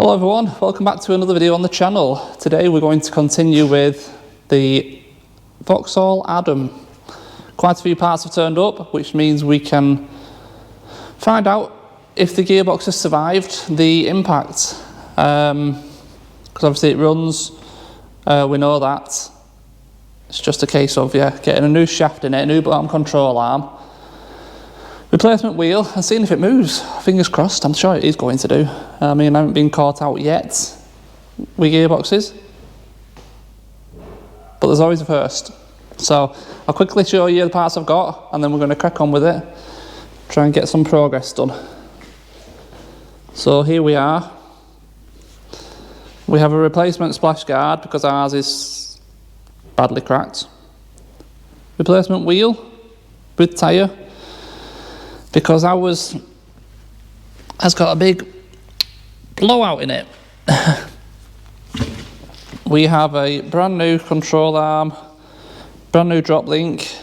Hello everyone, welcome back to another video on the channel. Today we're going to continue with the Vauxhall Adam. Quite a few parts have turned up, which means we can find out if the gearbox has survived the impact. Because obviously it runs, we know that. It's just a case of getting a new shaft in it, a new bottom control arm, replacement wheel, and seeing if it moves. Fingers crossed, I'm sure it is going to do. I mean, I haven't been caught out yet with gearboxes, but there's always a first. So I'll quickly show you the parts I've got, and then we're going to crack on with it, try and get some progress done. So here we are. We have a replacement splash guard because ours is badly cracked. Replacement wheel with tyre because ours has got a big blowout in it. We have a brand new control arm, brand new drop link,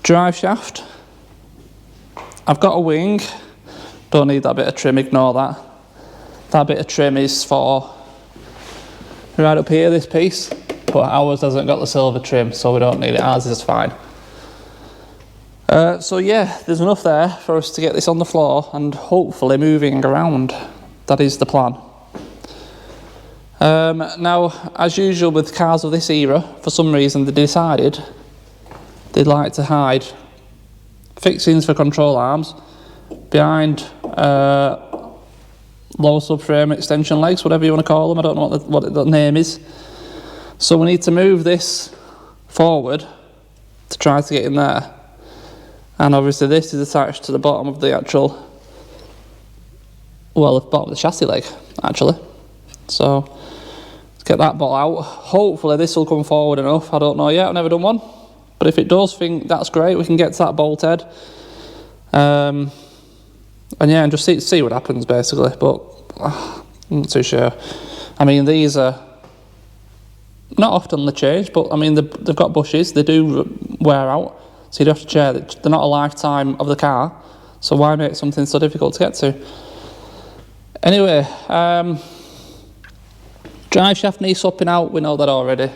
drive shaft. I've got a wing, don't need that bit of trim, ignore that. That bit of trim is for right up here, this piece, but ours hasn't got the silver trim, so we don't need it, ours is fine. So yeah, there's enough there for us to get this on the floor and hopefully moving around. That is the plan. Now, as usual with cars of this era, for some reason they decided they'd like to hide fixings for control arms behind lower subframe extension legs, whatever you want to call them. I don't know what the name is. So we need to move this forward to try to get in there. And obviously this is attached to the bottom of the actual, well, the bottom of the chassis leg, actually. So let's get that bolt out. Hopefully this will come forward enough. I don't know yet, I've never done one. But if it does, think that's great. We can get to that bolt head. And yeah, and just see what happens basically. But I'm not too sure. I mean, these are not often changed, but I mean, they've got bushes. They do wear out. So you'd have to check that they're not a lifetime of the car, so why make something so difficult to get to? Anyway, drive shaft needs swapping out, we know that already.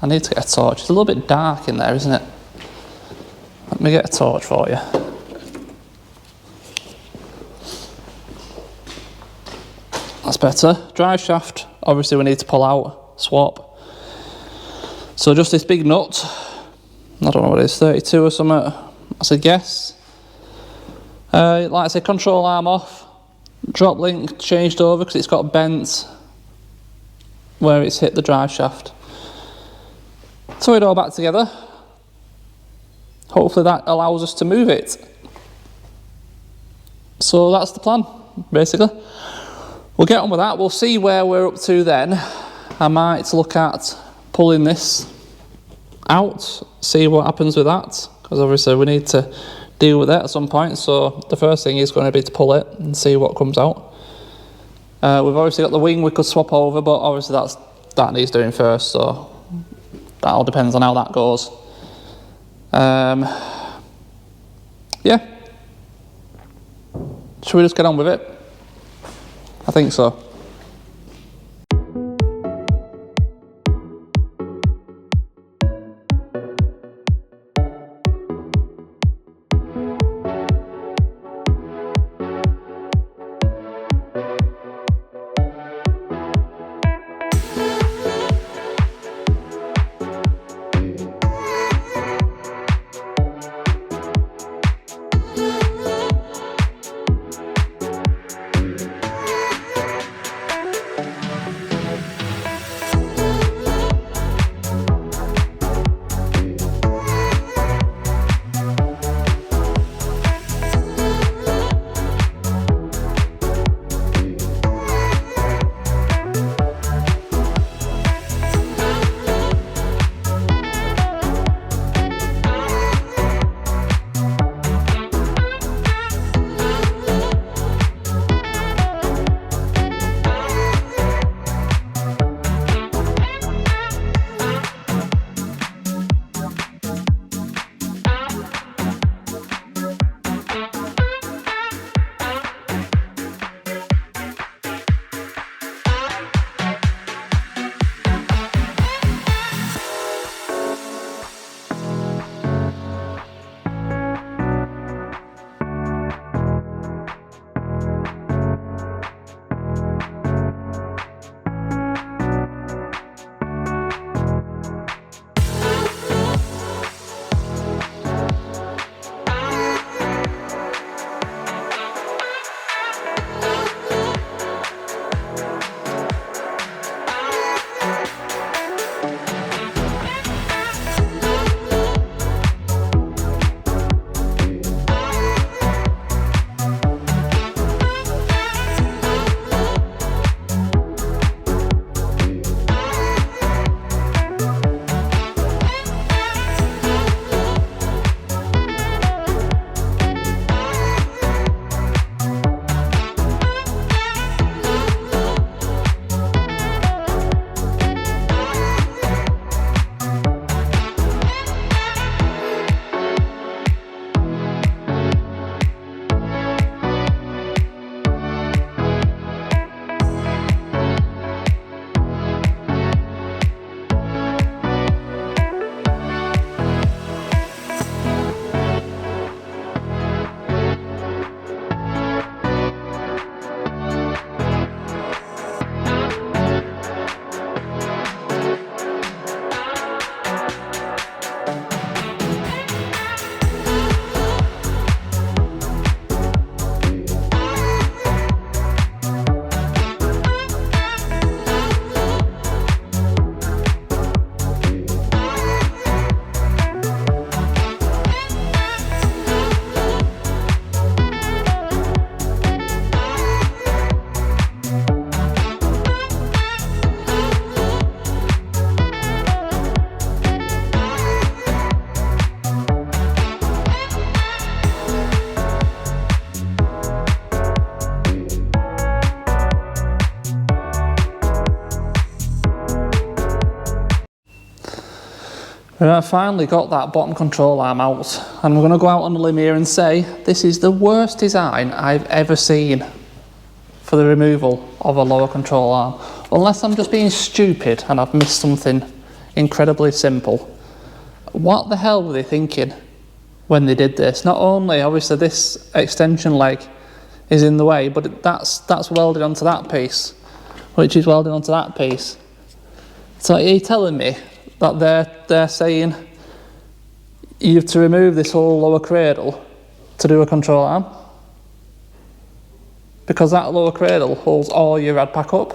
I need to get a torch. It's a little bit dark in there, isn't it? Let me get a torch for you. That's better. Drive shaft, obviously we need to pull out, swap. So just this big nut, I don't know what it is, 32 or something, that's a guess. Like I said, control arm off, drop link changed over because it's got bent where it's hit the drive shaft. Throw it all back together. Hopefully that allows us to move it. So that's the plan, basically. We'll get on with that, we'll see where we're up to then. I might look at pulling this out, see what happens with that, because obviously we need to deal with it at some point. So the first thing is going to be to pull it and see what comes out. We've obviously got the wing we could swap over, but obviously that needs doing first, so that all depends on how that goes. Yeah, should we just get on with it? I think so. And I finally got that bottom control arm out, and we're going to go out on a limb here and say this is the worst design I've ever seen for the removal of a lower control arm. Unless I'm just being stupid and I've missed something incredibly simple. What the hell were they thinking when they did this? Not only, obviously, this extension leg is in the way, but that's welded onto that piece, which is welded onto that piece. So are you telling me that they're saying you have to remove this whole lower cradle to do a control arm? Because that lower cradle holds all your rad pack up.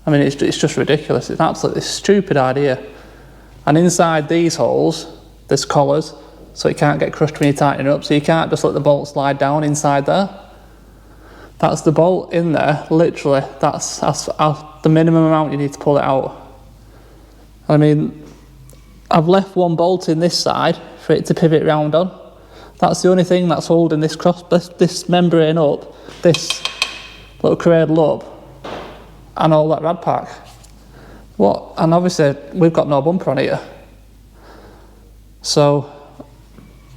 I mean, it's just ridiculous. It's an absolutely stupid idea. And inside these holes, there's collars, so it can't get crushed when you tighten it up, so you can't just let the bolt slide down inside there. That's the bolt in there, literally. That's the minimum amount you need to pull it out. I mean, I've left one bolt in this side for it to pivot round on. That's the only thing that's holding this membrane up, this little cradle up, and all that rad pack. What? And obviously, we've got no bumper on here. So,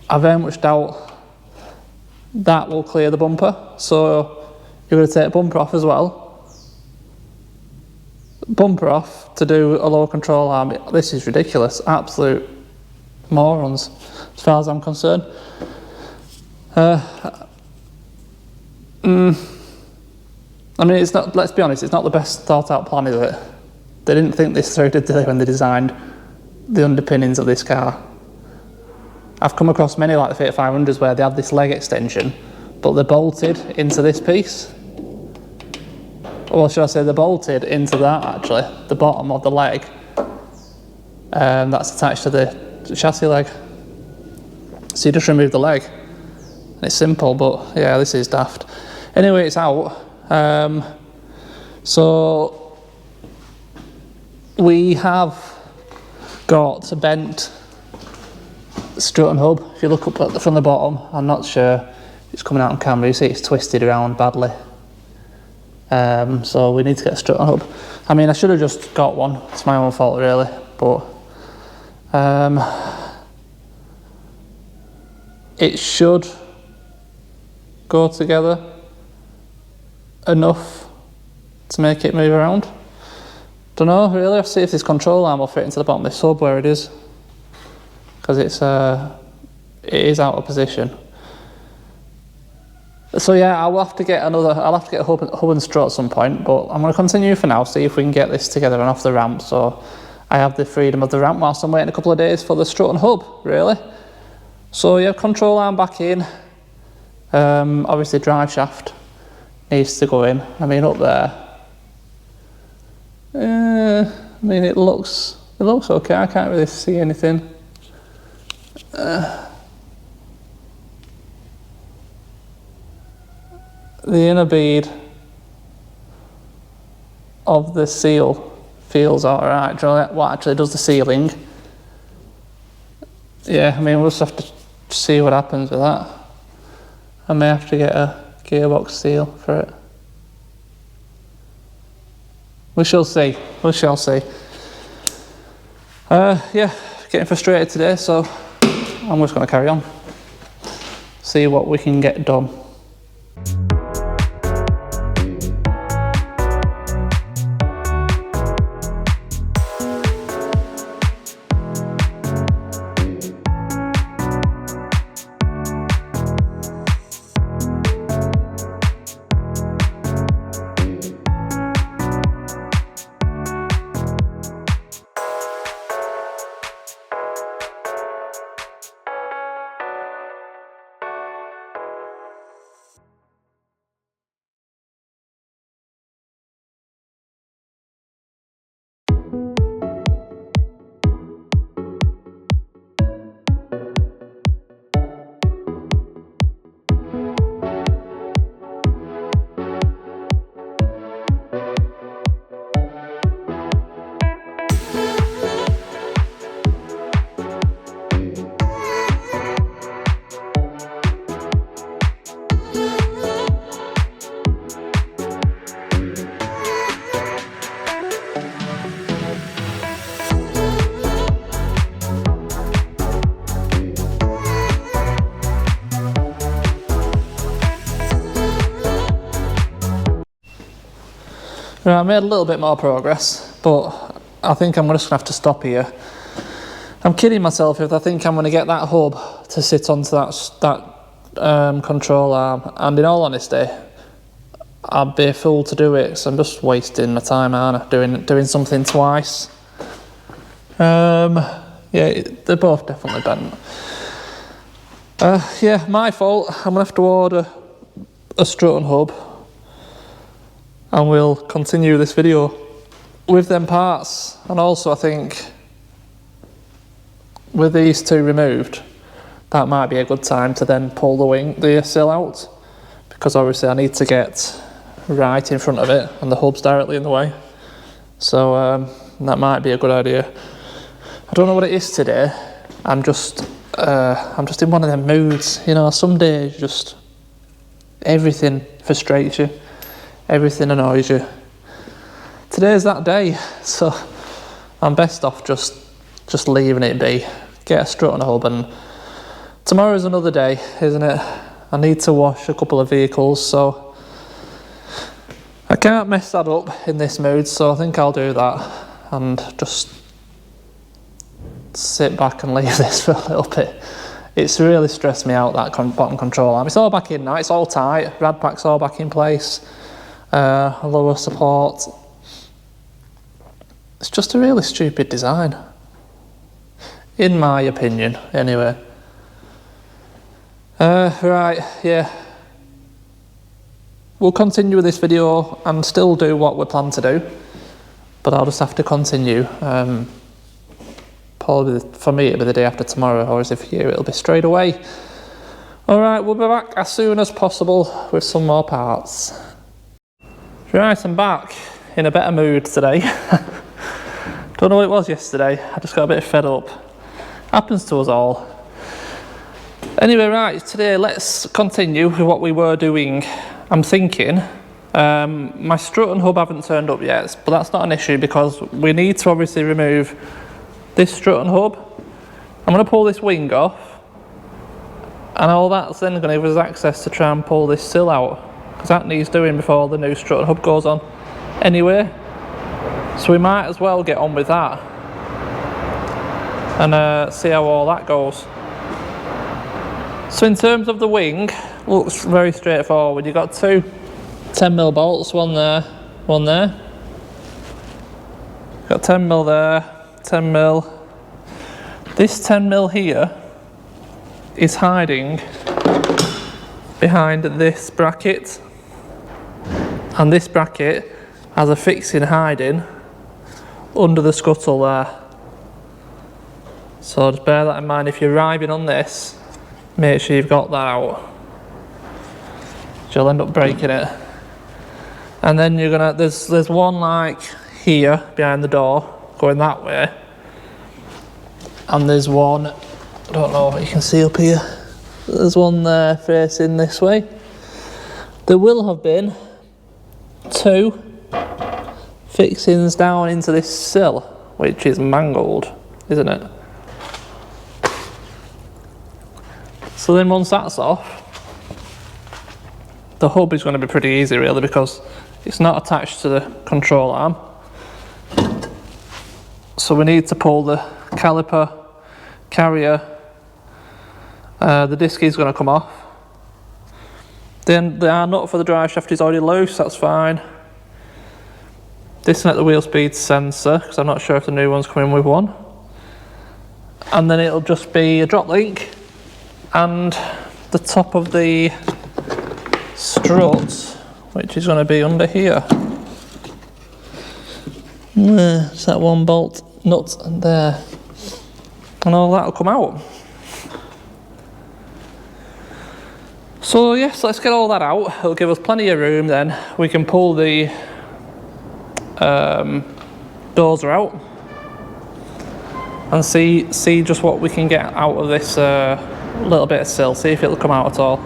I very much doubt that will clear the bumper. So, you're going to take the bumper off as well. Bumper off to do a lower control arm. This is ridiculous. Absolute morons, as far as I'm concerned. I mean, it's not. Let's be honest. It's not the best thought out plan, is it? They didn't think this through, did they, when they designed the underpinnings of this car? I've come across many like the 3500s where they have this leg extension, but they're bolted into this piece. Or should I say they're bolted into that, actually, the bottom of the leg. That's attached to the chassis leg. So you just remove the leg. It's simple, but yeah, this is daft. Anyway, it's out. So we have got a bent strut and hub. If you look up from the bottom, I'm not sure it's coming out on camera. You see it's twisted around badly. So we need to get a strut and hub. I mean, I should have just got one. It's my own fault, really. But it should go together enough to make it move around. Don't know, really. I'll see if this control arm will fit into the bottom of this hub where it is, because it is out of position. So yeah, I'll have to get a hub and strut at some point, but I'm going to continue for now, see if we can get this together and off the ramp, so I have the freedom of the ramp whilst I'm waiting a couple of days for the strut and hub, really. So yeah, control arm back in. Obviously drive shaft needs to go in. I mean, up there, I mean, it looks okay. I can't really see anything. The inner bead of the seal feels alright. What actually does the sealing? Yeah, I mean, we'll just have to see what happens with that. I may have to get a gearbox seal for it. We shall see. We shall see. Yeah, getting frustrated today, so I'm just going to carry on. See what we can get done. Right, I made a little bit more progress, but I think I'm just going to have to stop here. I'm kidding myself if I think I'm going to get that hub to sit onto that control arm, and in all honesty, I'd be a fool to do it, so I'm just wasting my time, aren't I, doing something twice. Yeah, they're both definitely bent. Yeah, my fault. I'm going to have to order a strut and hub, and we'll continue this video with them parts. And also I think with these two removed, that might be a good time to then pull the sill out, because obviously I need to get right in front of it and the hub's directly in the way. So that might be a good idea. I don't know what it is today. I'm just in one of them moods, you know. Some days just everything frustrates you, everything annoys you. Today's that day, so I'm best off just leaving it be. Get a strut and a hub, and tomorrow's another day, isn't it? I need to wash a couple of vehicles, so I can't mess that up in this mood, so I think I'll do that and just sit back and leave this for a little bit. It's really stressed me out, that bottom control arm. It's all back in now, it's all tight, rad pack's all back in place, lower support. It's just a really stupid design, in my opinion, anyway. Right, yeah. We'll continue with this video and still do what we plan to do, but I'll just have to continue. Probably for me it'll be the day after tomorrow, or as if for you it'll be straight away. Alright, we'll be back as soon as possible with some more parts. Right, I'm back in a better mood today. Don't know what it was yesterday, I just got a bit fed up. Happens to us all. Anyway, right, today let's continue with what we were doing. I'm thinking, my strut and hub haven't turned up yet, but that's not an issue because we need to obviously remove this strut and hub. I'm going to pull this wing off, and all that's then going to give us access to try and pull this sill out, because that needs doing before the new strut and hub goes on anyway. So we might as well get on with that and see how all that goes. So in terms of the wing, looks very straightforward. You've got two 10mm bolts, one there, one there. Got 10mm there, 10mm. This 10mm here is hiding behind this bracket, and this bracket has a fixing hiding under the scuttle there. So just bear that in mind if you're arriving on this. Make sure you've got that out, you'll end up breaking it. And then you're gonna, there's one like here behind the door going that way, and there's one, I don't know what you can see up here, there's one there facing this way. There will have been two fixings down into this sill, which is mangled, isn't it? So then once that's off, the hub is going to be pretty easy really, because it's not attached to the control arm. So we need to pull the caliper, carrier, the disc is going to come off. Then the arm nut for the drive shaft is already loose, that's fine. Disconnect the wheel speed sensor, because I'm not sure if the new one's coming with one. And then it'll just be a drop link and the top of the strut, which is going to be under here. There's that one bolt nut there, and all that will come out. So yes, let's get all that out. It'll give us plenty of room, then we can pull the Dozer out and see just what we can get out of this little bit of sill, see if it'll come out at all.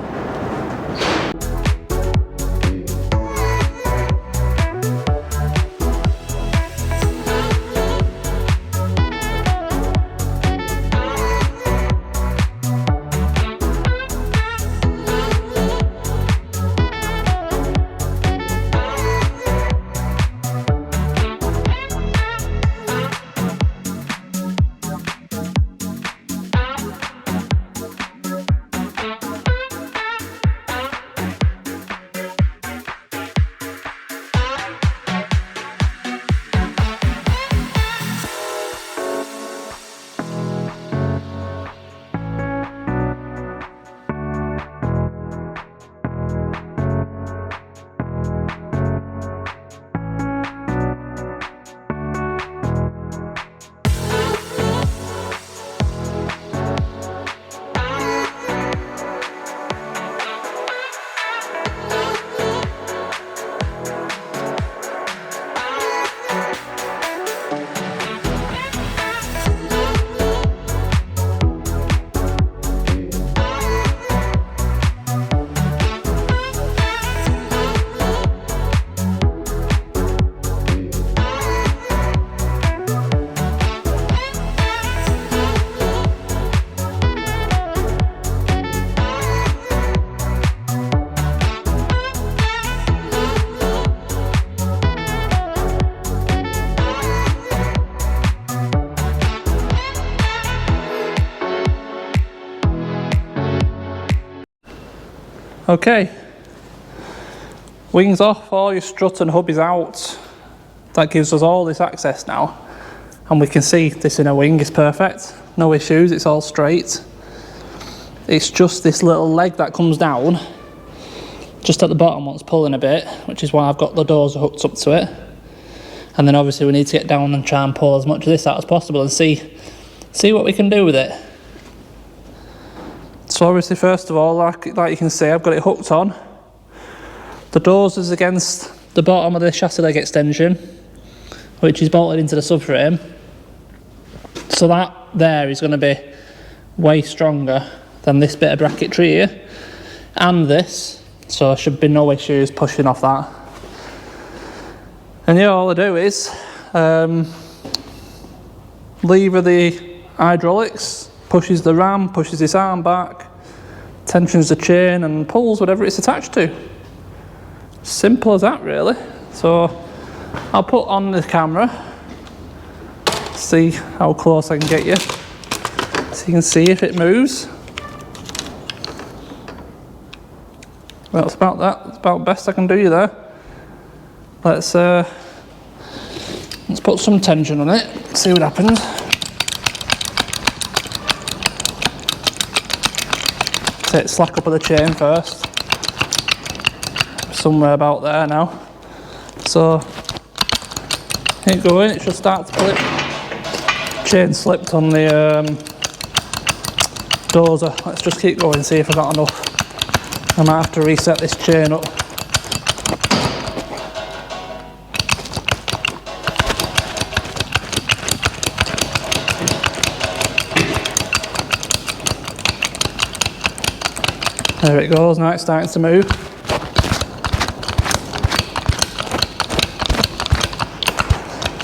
Okay, wings off, all your strut and hub is out. That gives us all this access now, and we can see this inner wing is perfect, no issues, it's all straight. It's just this little leg that comes down just at the bottom wants pulling a bit, which is why I've got the Dozer hooked up to it. And then obviously we need to get down and try and pull as much of this out as possible and see what we can do with it. So obviously, first of all, like you can see, I've got it hooked on. The Dozer's against the bottom of the chassis leg extension, which is bolted into the subframe. So that there is going to be way stronger than this bit of bracketry here, and this. So there should be no issues pushing off that. And yeah, all I do is lever the hydraulics, pushes the ram, pushes this arm back, tensions the chain and pulls whatever it's attached to. Simple as that, really. So I'll put on the camera, see how close I can get you, so you can see if it moves. Well, that's about that. That's about the best I can do you there. Let's put some tension on it, see what happens. Take slack up of the chain first. Somewhere about there now. So, keep going, it should start to flip. Chain slipped on the Dozer. Let's just keep going, see if I've got enough. I might have to reset this chain up. There it goes, now it's starting to move.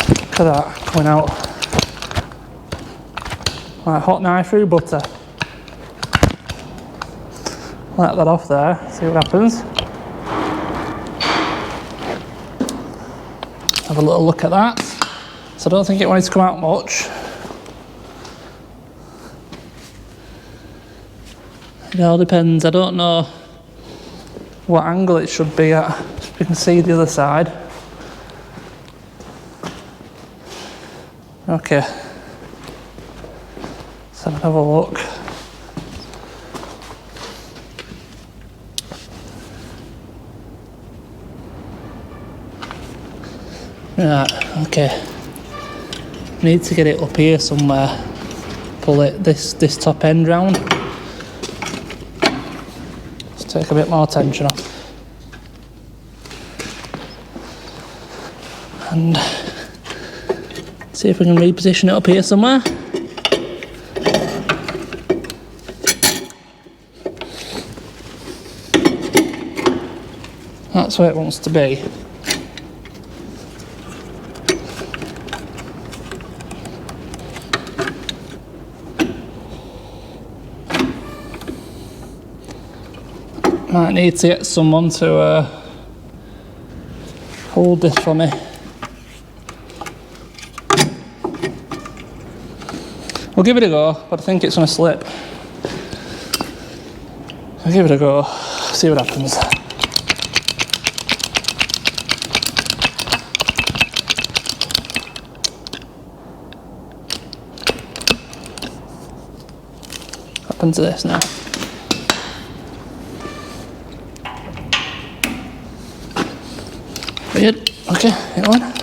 Look at that, coming out like hot knife through butter. Let that off there, see what happens. Have a little look at that. So I don't think it wanted to come out much. It all depends, I don't know what angle it should be at. You can see the other side. Okay, so have a look. Right, okay. Need to get it up here somewhere. Pull it this top end round. Let's take a bit more tension off. And see if we can reposition it up here somewhere. That's where it wants to be. Might need to get someone to hold this for me. We'll give it a go, but I think it's going to slip. I'll give it a go, see what happens. What happens to this now? Good. Okay, hit one.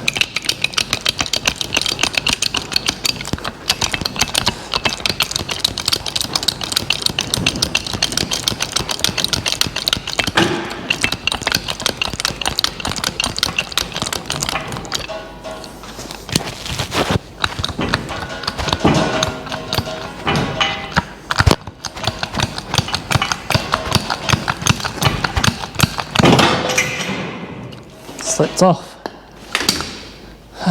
Slipped off. I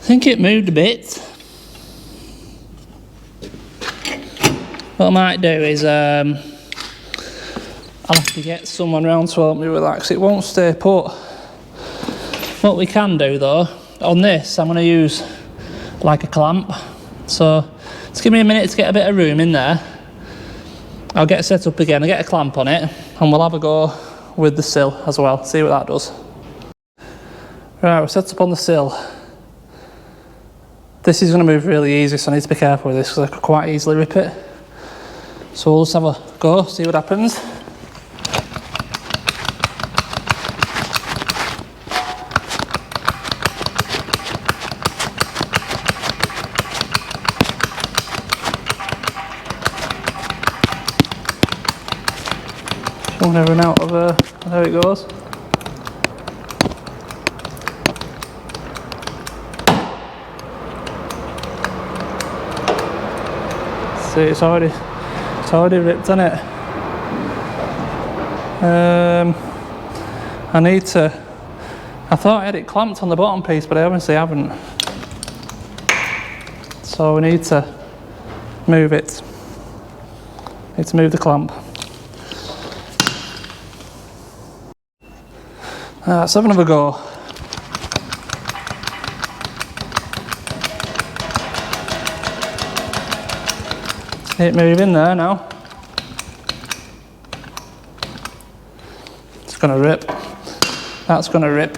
think it moved a bit. What I might do is I'll have to get someone round to help me relax. It won't stay put. What we can do though, on this I'm going to use like a clamp, So just give me a minute to get a bit of room in there. I'll get set up again, I'll get a clamp on it, and we'll have a go with the sill as well, see what that does. Right, we're set up on the sill. This is going to move really easy, so I need to be careful with this because I could quite easily rip it. So we'll just have a go, see what happens. Won't run out of there it goes. See, it's already ripped, isn't it? I need to. I thought I had it clamped on the bottom piece, but I obviously haven't. So we need to move it. Need to move the clamp. Let's have another go. See it move in there now. It's gonna rip. That's gonna rip.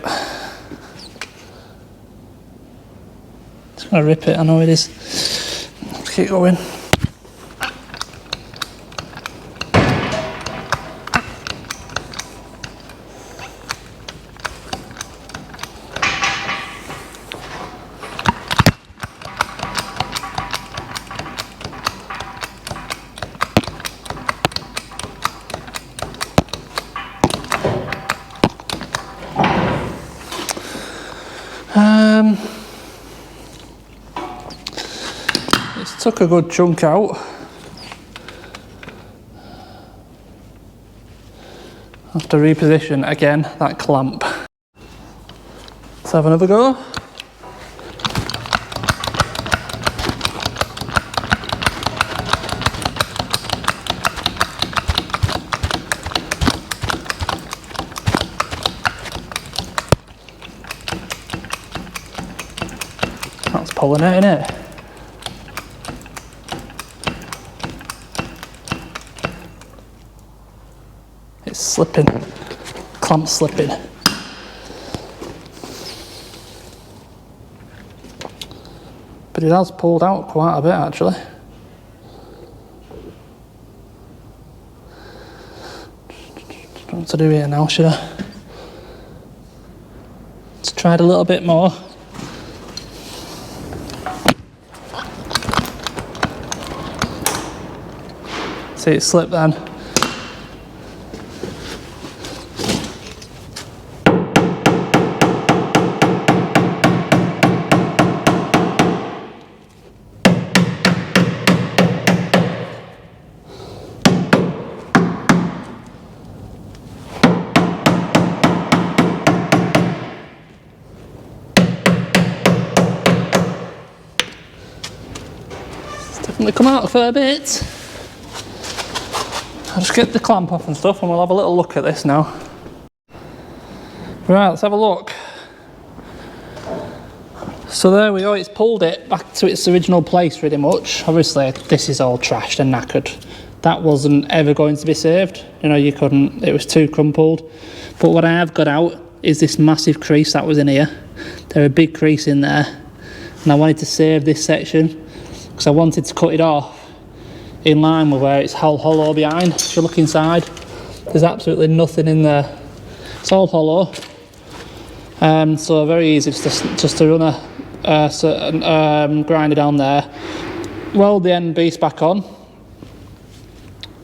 It's gonna rip it, I know it is. Let's keep going. It's took a good chunk out. Have to reposition again that clamp. Let's have another go. That's pulling it, isn't it? It's slipping, clamp slipping. But it has pulled out quite a bit actually. Don't know what to do here now, should I? Let's try it a little bit more. See it slip then. Definitely come out a fair bit. I'll just get the clamp off and stuff and we'll have a little look at this now. Right, let's have a look. So there we go, it's pulled it back to its original place pretty much. Obviously this is all trashed and knackered. That wasn't ever going to be saved. You know, you couldn't, it was too crumpled. But what I have got out is this massive crease that was in here. There's a big crease in there. And I wanted to save this section because I wanted to cut it off in line with where it's hollow behind. If you look inside, there's absolutely nothing in there. It's all hollow. So very easy just to run a grinder down there, weld the end piece back on,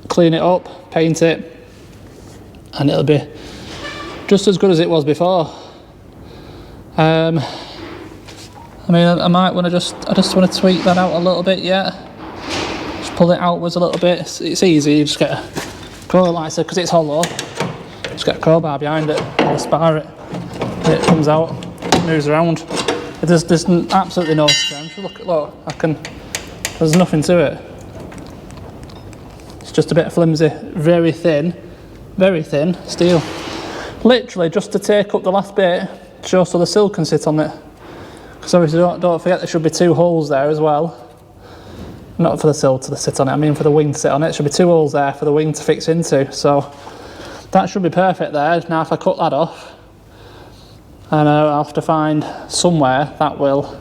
clean it up, paint it, and it'll be just as good as it was before. I mean, I might want to I just want to tweak that out a little bit, yeah. Just pull it outwards a little bit. It's easy. You just get a crowbar, like I said, because it's hollow. Just get a crowbar behind it, and spar it. It comes out, moves around. There's absolutely no strength. Look, there's nothing to it. It's just a bit flimsy, very thin steel. Literally just to take up the last bit, just so the sill can sit on it. Because obviously don't forget there should be two holes there as well. not for the sill to sit on it, I mean for the wing to sit on it. There should be 2 holes there for the wing to fix into, so that should be perfect there. Now if I cut that off, and I'll have to find somewhere that will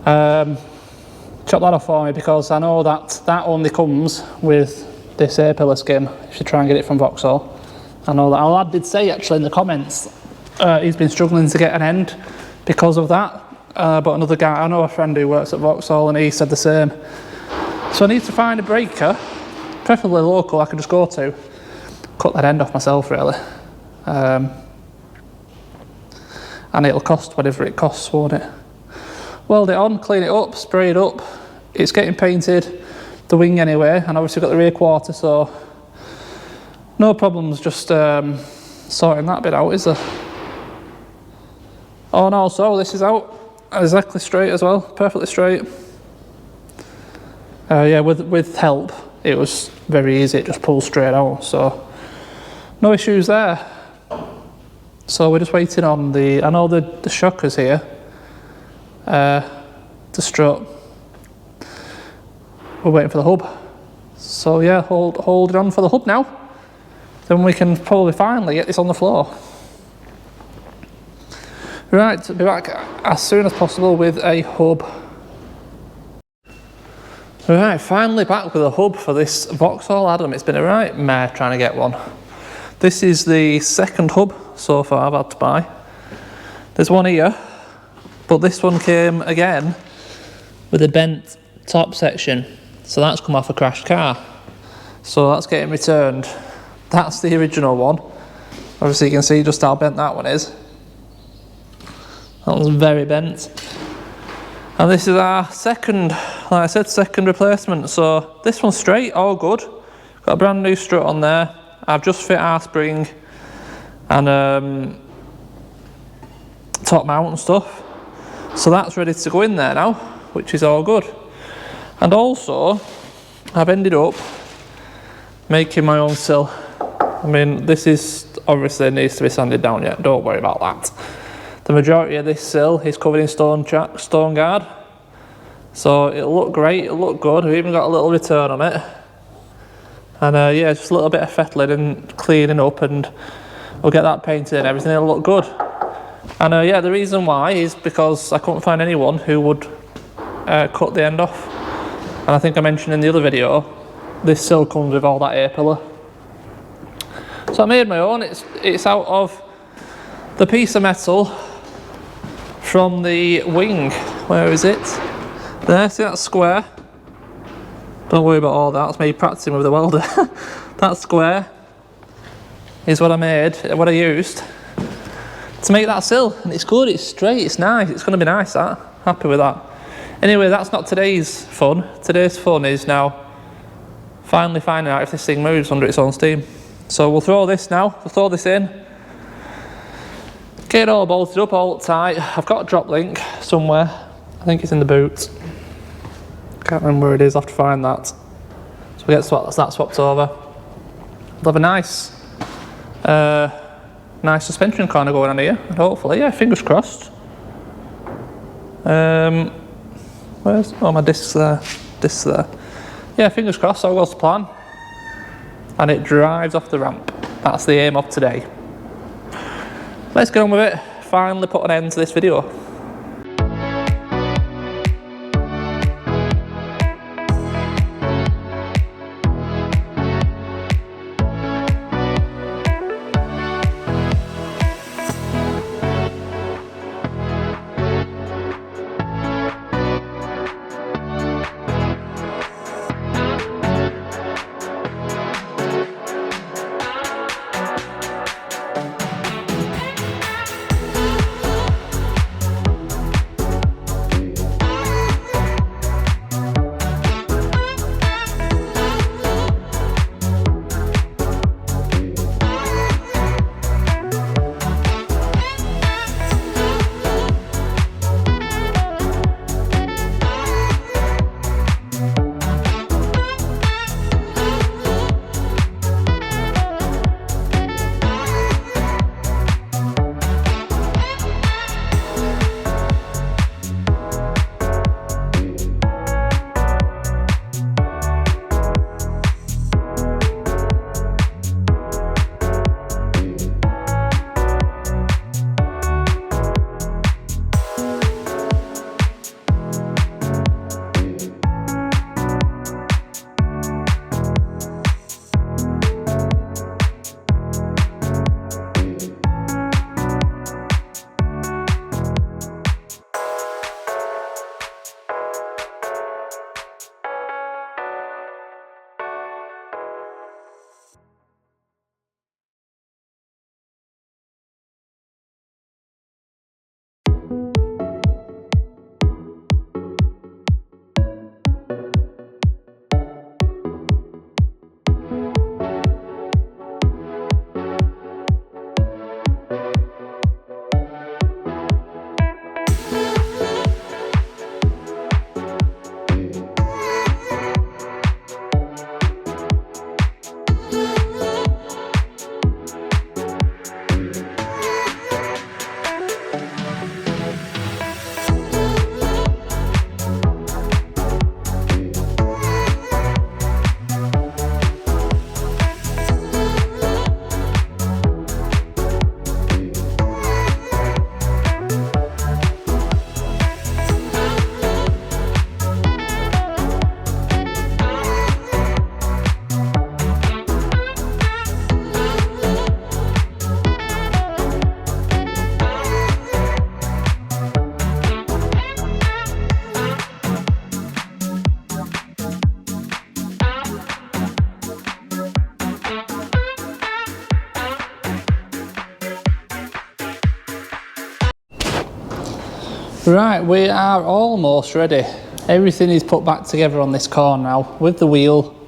chop that off for me, because I know that that only comes with this A-pillar skin if you try and get it from Vauxhall. I know that our lad did say actually in the comments he's been struggling to get an end because of that, but another guy, I know a friend who works at Vauxhall, and he said the same. So I need to find a breaker, preferably local, I can just go to, cut that end off myself really, and it'll cost whatever it costs, won't it? Weld it on, clean it up, spray it up. It's getting painted, the wing anyway, and obviously got the rear quarter, so no problems just sorting that bit out, is there? Oh no, so this is out exactly straight as well, perfectly straight. Yeah, with help it was very easy, it just pulls straight out, so no issues there. So we're just waiting on the, I know the shockers here, the strut. We're waiting for the hub. So yeah, hold it on for the hub now. Then we can probably finally get this on the floor. Right, be back as soon as possible with a hub. Right, finally back with a hub for this Vauxhall Adam. It's been a right mare trying to get one. This is the second hub so far I've had to buy. There's one here, but this one came again with a bent top section. So that's come off a crashed car. So that's getting returned. That's the original one. Obviously you can see just how bent that one is. That one's very bent. And this is our second, like I said, second replacement. So this one's straight, all good. Got a brand new strut on there. I've just fit our spring and top mount and stuff. So that's ready to go in there now, which is all good. And also, I've ended up making my own sill. I mean, this is obviously needs to be sanded down yet, don't worry about that. The majority of this sill is covered in stone guard. So it'll look great, it'll look good. We've even got a little return on it. And yeah, just a little bit of fettling and cleaning up, and we'll get that painted and everything, it'll look good. And yeah, the reason why is because I couldn't find anyone who would cut the end off. And I think I mentioned in the other video, this sill comes with all that A-pillar. So I made my own. It's out of the piece of metal from the wing. Where is it? There, see that square? Don't worry about all that, that's me practicing with the welder. That square is what I made, what I used to make that sill. And it's good, it's straight, it's nice, it's going to be nice, that. Happy with that. Anyway, that's not today's fun. Today's fun is now finally finding out if this thing moves under its own steam. So we'll throw this now, we'll throw this in. Get it all bolted up, all tight. I've got a drop link somewhere. I think it's in the boot. Can't remember where it is, I'll have to find that. So we get that swapped over. We'll have a nice nice suspension corner going on here, and hopefully, yeah, fingers crossed. Where's, oh, my disc's there, disc's there. Yeah, fingers crossed, all goes to plan. And it drives off the ramp. That's the aim of today. Let's get on with it, finally put an end to this video. Right, we are almost ready. Everything is put back together on this car now, with the wheel,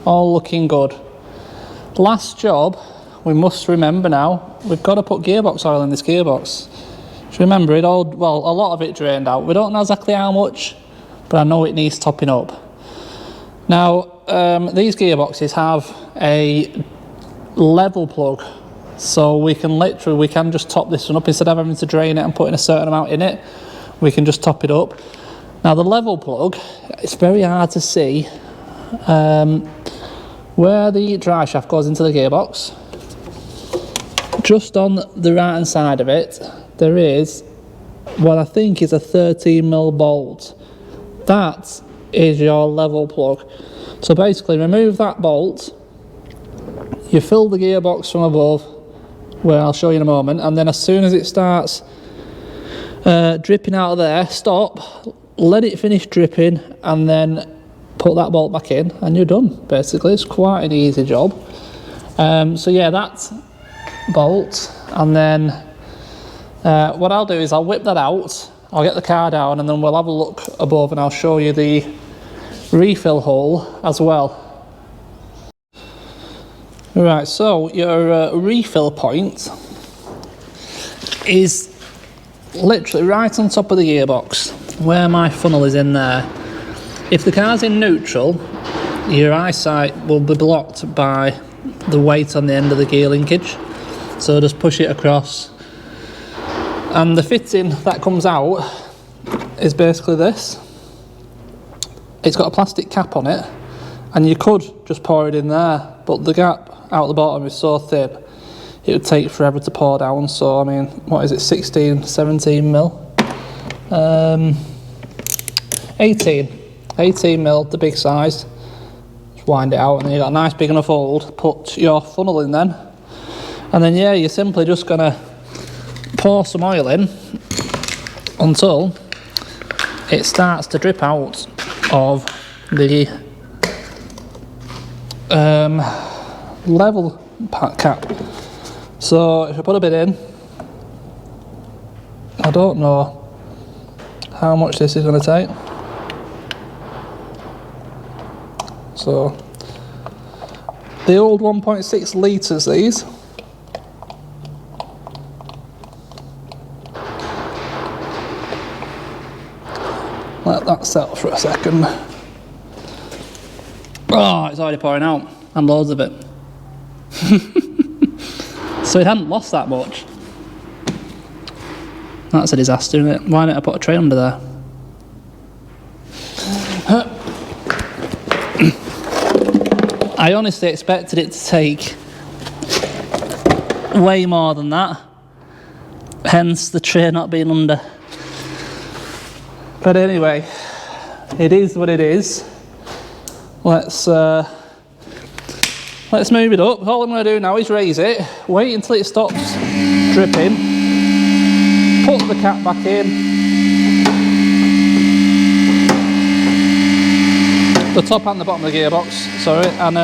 all looking good. Last job, we must remember now, we've got to put gearbox oil in this gearbox. Just remember, it all, well, a lot of it drained out. We don't know exactly how much, but I know it needs topping up. Now, these gearboxes have a level plug, so we can just top this one up instead of having to drain it and putting a certain amount in it. We can just top it up. Now the level plug, it's very hard to see where the dry shaft goes into the gearbox. Just on the right hand side of it, there is what I think is a 13mm bolt. That is your level plug. So basically remove that bolt, you fill the gearbox from above, where I'll show you in a moment, and then as soon as it starts dripping out of there, stop, let it finish dripping, and then put that bolt back in and you're done. Basically, it's quite an easy job. So yeah, that bolt, and then what I'll do is I'll whip that out, I'll get the car down, and then we'll have a look above and I'll show you the refill hole as well. Right, so your refill point is literally right on top of the gearbox, where my funnel is in there. If the car's in neutral, your eyesight will be blocked by the weight on the end of the gear linkage. So just push it across. And the fitting that comes out is basically this. It's got a plastic cap on it, and you could just pour it in there, but the gap out the bottom is so thin, it would take forever to pour down. So I mean, what is it, 16, 17 mil? 18 mil, the big size. Just wind it out, and then you've got a nice big enough hole to put your funnel in then. And then yeah, you're simply just gonna pour some oil in until it starts to drip out of the level cap. So if I put a bit in, I don't know how much this is going to take. So the old 1.6 litres these. Let that settle for a second. Oh, it's already pouring out, and loads of it. So it hadn't lost that much. That's a disaster, isn't it? Why didn't I put a tray under there? I honestly expected it to take way more than that, hence the tray not being under. But anyway, it is what it is. Let's move it up. All I'm going to do now is raise it, wait until it stops dripping, put the cap back in, the top and the bottom of the gearbox, sorry, and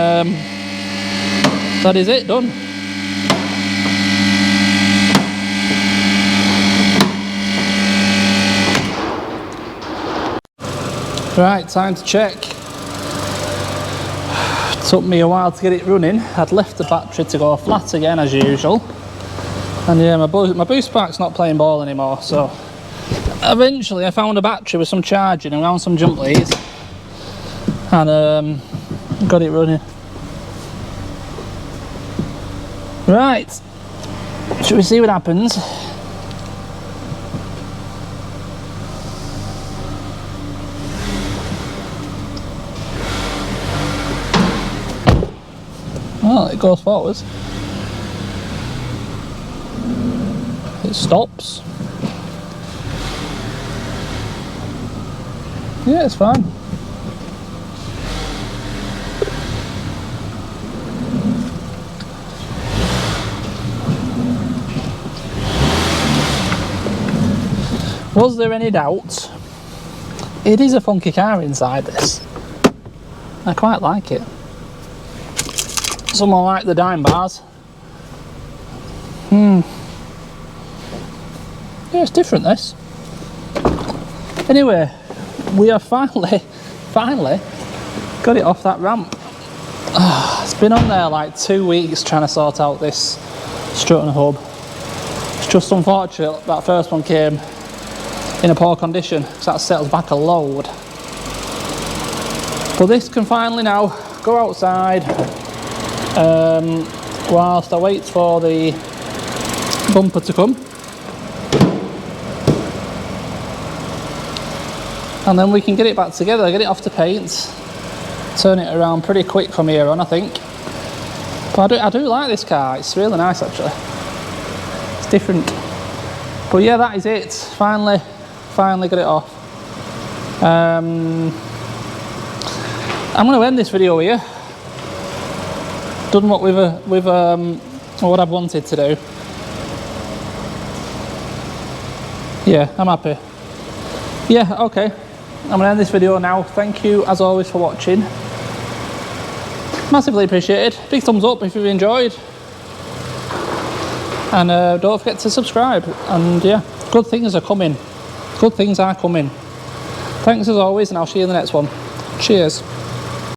that is it, done. Right, time to check. Took me a while to get it running. I'd left the battery to go flat again as usual, and yeah, my boost pack's not playing ball anymore. So eventually I found a battery with some charging around some jump leads, and got it running. Right, should we see what happens? Well, it goes forwards. It stops. Yeah, it's fine. Was there any doubt? It is a funky car inside this. I quite like it. Someone like the dime bars. Yeah, it's different this. Anyway, we have finally got it off that ramp. It's been on there like 2 weeks trying to sort out this strut and hub. It's just unfortunate that first one came in a poor condition, because that settles back a load. But this can finally now go outside whilst I wait for the bumper to come. And then we can get it back together, get it off to paint, turn it around pretty quick from here on, I think. But I do like this car, it's really nice actually. It's different. But yeah, that is it. Finally got it off. I'm going to end this video here. Done what what I've wanted to do. Yeah, I'm happy. Yeah, okay. I'm going to end this video now. Thank you as always for watching. Massively appreciated. Big thumbs up if you've enjoyed. And don't forget to subscribe. And yeah, good things are coming. Good things are coming. Thanks as always, and I'll see you in the next one. Cheers.